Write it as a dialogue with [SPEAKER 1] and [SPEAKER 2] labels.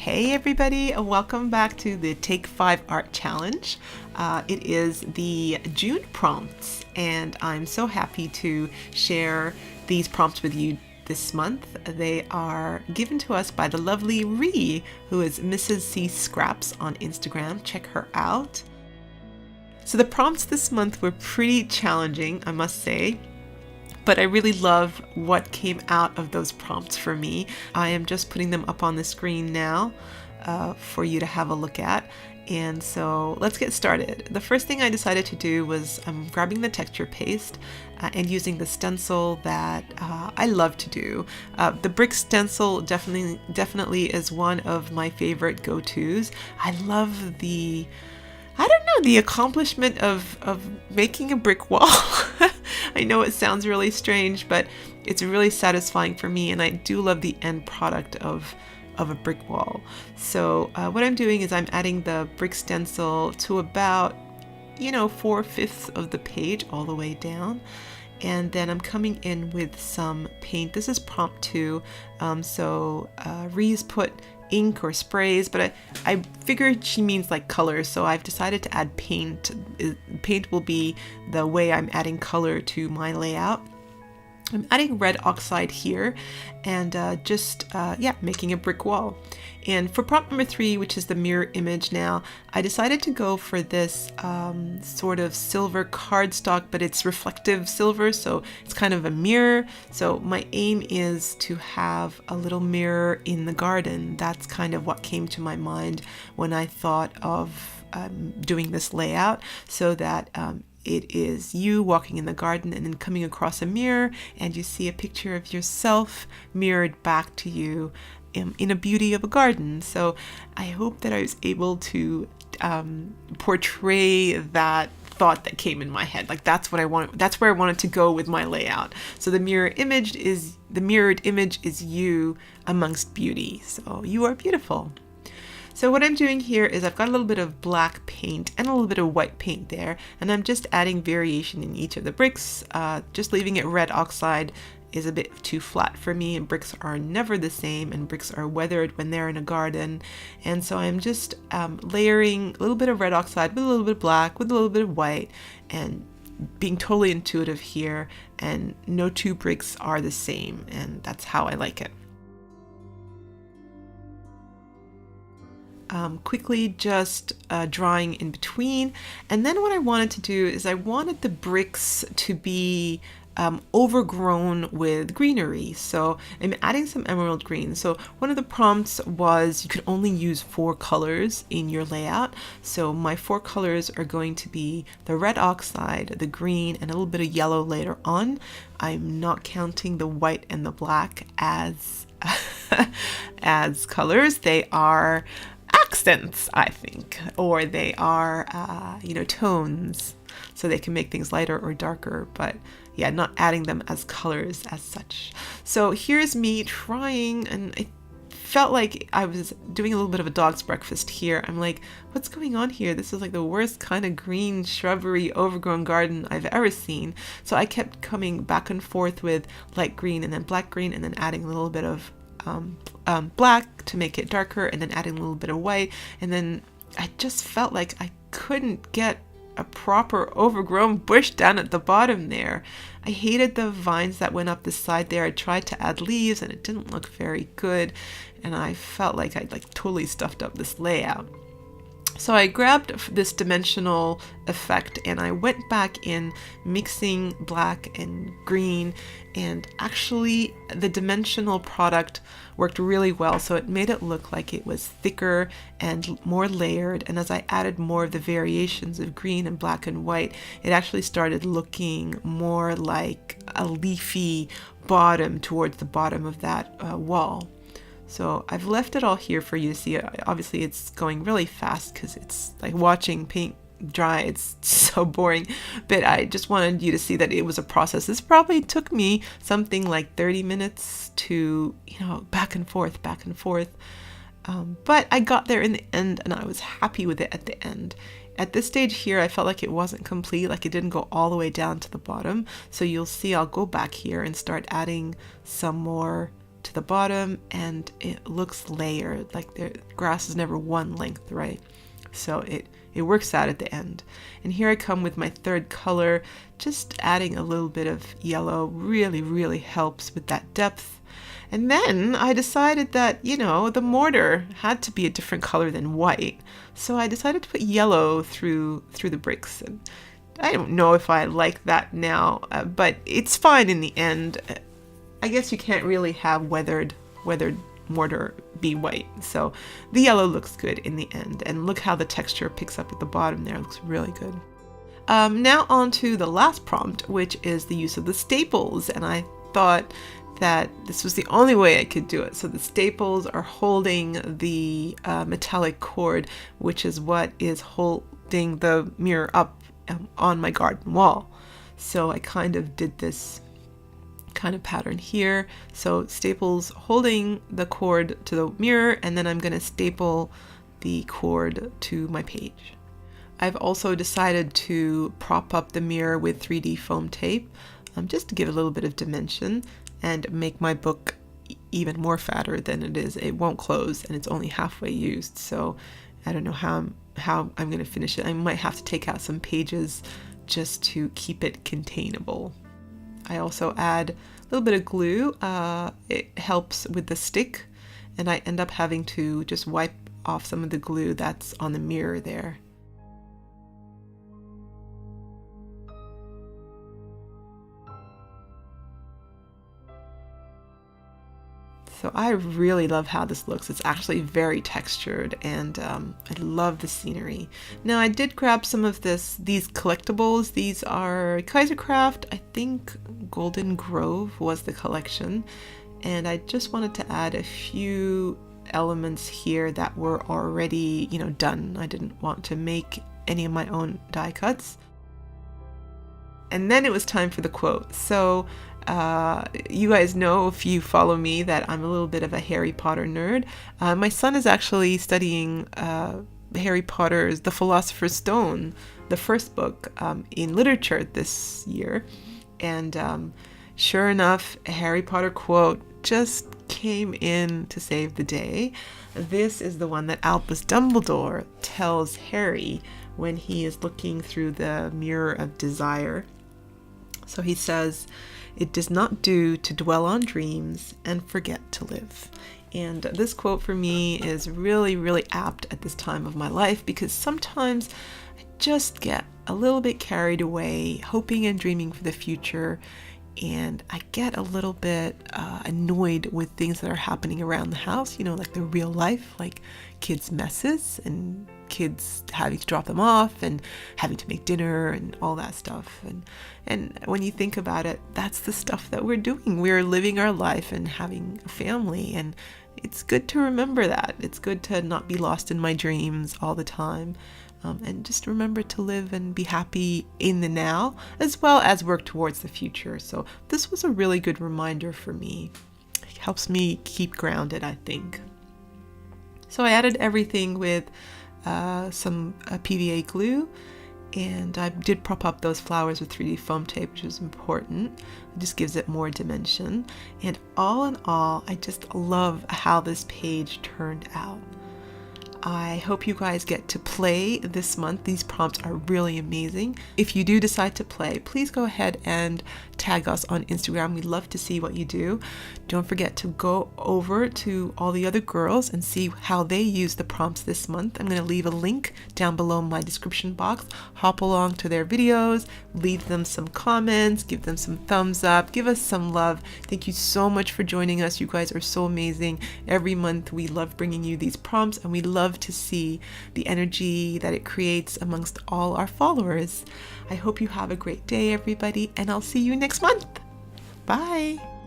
[SPEAKER 1] Hey everybody, welcome back to the Take 5 Art Challenge. It is the June prompts and I'm so happy to share these prompts with you this month. They are given to us by the lovely Ree, who is Mrs. C Scraps on Instagram. Check her out. So the prompts this month were pretty challenging, I must say. But I really love what came out of those prompts for me. I am just putting them up on the screen now for you to have a look at. And so let's get started. The first thing I decided to do was I'm grabbing the texture paste and using the stencil that I love to do. The brick stencil definitely is one of my favorite go-tos. I love the accomplishment of making a brick wall. I know it sounds really strange, but it's really satisfying for me, and I do love the end product of a brick wall. So what I'm doing is I'm adding the brick stencil to about 4/5 of the page all the way down. And then I'm coming in with some paint. This is prompt 2. Ree's put ink or sprays, but I figured she means like colors, so I've decided to add paint. Paint will be the way I'm adding color to my layout. I'm adding red oxide here and making a brick wall. And for prompt number 3, which is the mirror image now, I decided to go for this sort of silver cardstock, but it's reflective silver, so it's kind of a mirror. So my aim is to have a little mirror in the garden. That's kind of what came to my mind when I thought of doing this layout, so that it is you walking in the garden and then coming across a mirror and you see a picture of yourself mirrored back to you in a beauty of a garden. So I hope that I was able to portray that thought that came in my head. Like that's what I want. That's where I wanted to go with my layout. So the mirrored image is you amongst beauty. So you are beautiful. So what I'm doing here is I've got a little bit of black paint and a little bit of white paint there, and I'm just adding variation in each of the bricks. Just leaving it red oxide is a bit too flat for me, and bricks are never the same, and bricks are weathered when they're in a garden. And so I'm just layering a little bit of red oxide with a little bit of black with a little bit of white, and being totally intuitive here, and no two bricks are the same, and that's how I like it. Quickly just drawing in between, and then what I wanted to do is I wanted the bricks to be overgrown with greenery. So I'm adding some emerald green. So one of the prompts was you could only use 4 colors in your layout. So my 4 colors are going to be the red oxide, the green, and a little bit of yellow later on. I'm not counting the white and the black as as colors. They are accents, I think, or they are tones, so they can make things lighter or darker, but yeah, not adding them as colors as such. So here's me trying, and it felt like I was doing a little bit of a dog's breakfast here. I'm like, what's going on here? This is like the worst kind of green shrubbery overgrown garden I've ever seen. So I kept coming back and forth with light green and then black green, and then adding a little bit of black to make it darker, and then adding a little bit of white. And then I just felt like I couldn't get a proper overgrown bush down at the bottom there. I hated the vines that went up the side there. I tried to add leaves and it didn't look very good, and I felt like I'd totally stuffed up this layout. So I grabbed this dimensional effect and I went back in mixing black and green, and actually the dimensional product worked really well. So it made it look like it was thicker and more layered, and as I added more of the variations of green and black and white, it actually started looking more like a leafy bottom towards the bottom of that wall. So I've left it all here for you to see. Obviously it's going really fast because it's like watching paint dry. It's so boring, but I just wanted you to see that it was a process. This probably took me something like 30 minutes to, back and forth. But I got there in the end and I was happy with it at the end. At this stage here, I felt like it wasn't complete, like it didn't go all the way down to the bottom. So you'll see I'll go back here and start adding some more to the bottom, and it looks layered, like the grass is never one length, right? So it works out at the end. And here I come with my third color, just adding a little bit of yellow really helps with that depth. And then I decided that, you know, the mortar had to be a different color than white. So I decided to put yellow through the bricks. And I don't know if I like that now, but it's fine in the end. I guess you can't really have weathered mortar be white. So the yellow looks good in the end. And look how the texture picks up at the bottom there. It looks really good. Now on to the last prompt, which is the use of the staples. And I thought that this was the only way I could do it. So the staples are holding the metallic cord, which is what is holding the mirror up on my garden wall. So I kind of did this kind of pattern here. So staples holding the cord to the mirror, and then I'm going to staple the cord to my page. I've also decided to prop up the mirror with 3D foam tape, just to give a little bit of dimension and make my book even more fatter than it is. It won't close, and it's only halfway used. So I don't know how I'm going to finish it. I might have to take out some pages just to keep it containable. I also add a little bit of glue. It helps with the stick, and I end up having to just wipe off some of the glue that's on the mirror there. So I really love how this looks. It's actually very textured, and I love the scenery. Now I did grab some of these collectibles. These are Kaisercraft. I think Golden Grove was the collection. And I just wanted to add a few elements here that were already, you know, done. I didn't want to make any of my own die cuts. And then it was time for the quote. So you guys know, if you follow me, that I'm a little bit of a Harry Potter nerd. My son is actually studying Harry Potter's The Philosopher's Stone, the first book, in literature this year. And sure enough, a Harry Potter quote just came in to save the day. This is the one that Albus Dumbledore tells Harry when he is looking through the mirror of desire. So he says, "It does not do to dwell on dreams and forget to live." And this quote for me is really apt at this time of my life, because sometimes I just get a little bit carried away, hoping and dreaming for the future, and I get a little bit annoyed with things that are happening around the house, you know, like the real life, like kids' messes and kids having to drop them off and having to make dinner and all that stuff. And when you think about it, that's the stuff that we're doing. We're living our life and having a family, and it's good to remember that. It's good to not be lost in my dreams all the time, and just remember to live and be happy in the now, as well as work towards the future. So this was a really good reminder for me. It helps me keep grounded, I think. So I added everything with some PVA glue, and I did prop up those flowers with 3D foam tape, which was important. It just gives it more dimension. And all in all, I just love how this page turned out. I hope you guys get to play this month. These prompts are really amazing. If you do decide to play, please go ahead and tag us on Instagram. We'd love to see what you do. Don't forget to go over to all the other girls and see how they use the prompts this month. I'm going to leave a link down below in my description box. Hop along to their videos, leave them some comments, give them some thumbs up, give us some love. Thank you so much for joining us. You guys are so amazing. Every month we love bringing you these prompts, and we love to see the energy that it creates amongst all our followers. I hope you have a great day, everybody, and I'll see you next month. Bye.